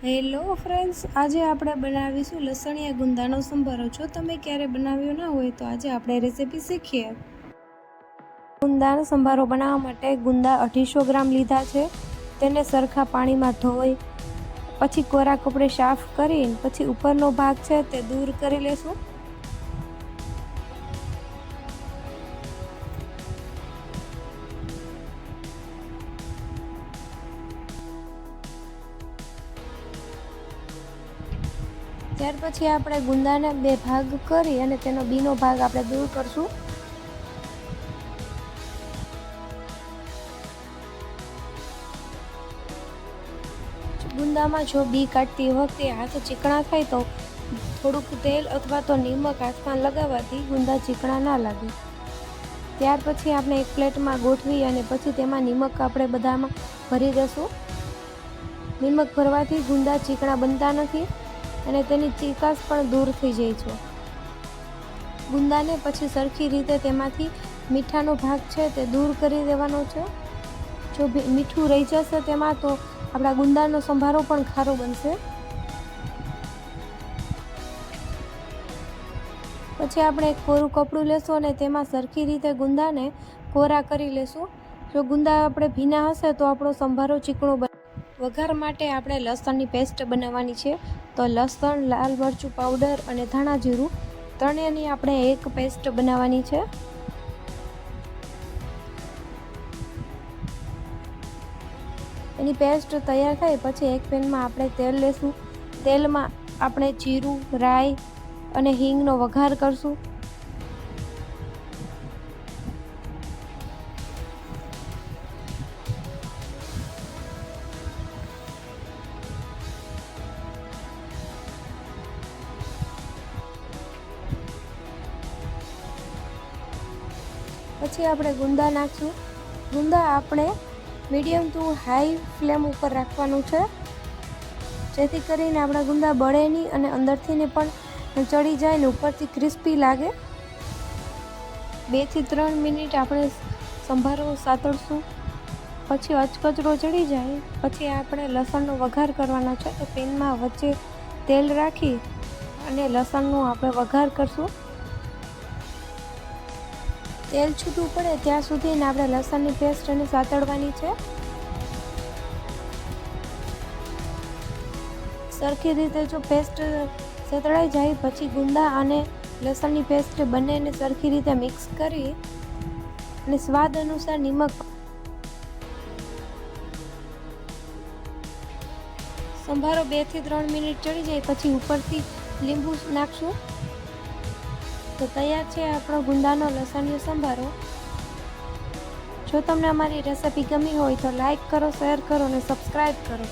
Hello friends, આજે આપણે બનાવીશું લસણિયા ગુંદાનો સંભારો। જો તમે ક્યારે બનાવ્યો ના હોય તો આજે આપણે રેસીપી શીખીએ। ગુંદાનો સંભારો બનાવવા માટે ગુંદા 250 ગ્રામ લીધા છે। તેને સરખા પાણીમાં ધોઈ પછી કોરા કપડે સાફ કરી પછી ઉપરનો ભાગ છે તે દૂર કરી લેશું। ત્યાર પછી આપણે ગુંદાને 2 ભાગ કરી અને તેનો બીનો ભાગ આપણે દૂર કરશું। ગુંદામાં જો બી કાઢતી વખતે હાથ ચીકણા થાય તો થોડુંક તેલ અથવા તો નિમક હાથમાં લગાવવાથી ગુંદા ચીકણા ના લાગે। ત્યાર પછી આપણે એક પ્લેટમાં ગોઠવી અને પછી તેમાં નિમક આપણે બધામાં ભરી દઈશું। નિમક ભરવાથી ગુંદા ચીકણા બનતા નથી અને તેની ચીકાશ પણ દૂર થઈ જાય છે। ગુંદાને પછી સરખી રીતે તેમાંથી મીઠાનો ભાગ છે તે દૂર કરી દેવાનો છે। જો મીઠું રહી જશે તેમાં તો આપણા ગુંદાનો સંભારો પણ ખારો બનશે। પછી આપણે એક કોરું કપડું લેશું અને તેમાં સરખી રીતે ગુંદાને કોરા કરી લેશું। જો ગુંદા આપણે ભીના હશે તો આપણો સંભારો ચીકણો બને। વઘાર માટે આપણે લસણની પેસ્ટ બનાવવાની છે। તો લસણ, લાલ મરચું પાવડર અને ધાણા જીરું ત્રણેયની આપણે એક પેસ્ટ બનાવવાની છે। એની પેસ્ટ તૈયાર થાય પછી એક પેનમાં આપણે તેલ લેશું। તેલમાં આપણે જીરું, રાઈ અને હિંગનો વઘાર કરશું। પછી આપણે ગુંદા નાખશું। ગુંદા આપણે મીડિયમ ટુ હાઈ ફ્લેમ ઉપર રાખવાનું છે જેથી કરીને આપણા ગુંદા બળે નહીં અને અંદરથી પણ ચડી જાય ને ઉપરથી ક્રિસ્પી લાગે। 2 થી 3 મિનિટ આપણે સંભારો સાતળશું। પછી અચકચરો ચડી જાય પછી આપણે લસણનો વઘાર કરવાનો છે। તો પેનમાં વચ્ચે તેલ રાખી અને લસણનો આપણે વઘાર કરશું। તેલ છૂટું પડે ત્યાં સુધી આપણે લસણની પેસ્ટ એને સાતળવાની છે। સરખી રીતે જો પેસ્ટ સતળાઈ જાય પછી ગુંદા અને લસણની પેસ્ટ બંનેને સરખી રીતે મિક્સ કરી અને સ્વાદ અનુસાર નિમક। સંભારો 2 થી 3 મિનિટ ચડી જાય પછી ઉપરથી લીંબુ નાખશું તો તૈયાર છે આપણો ગુંદાનો લસણિયો સંભારો। જો તમને અમારી રેસિપી ગમી હોય તો લાઈક કરો, શેર કરો અને સબસ્ક્રાઈબ કરો।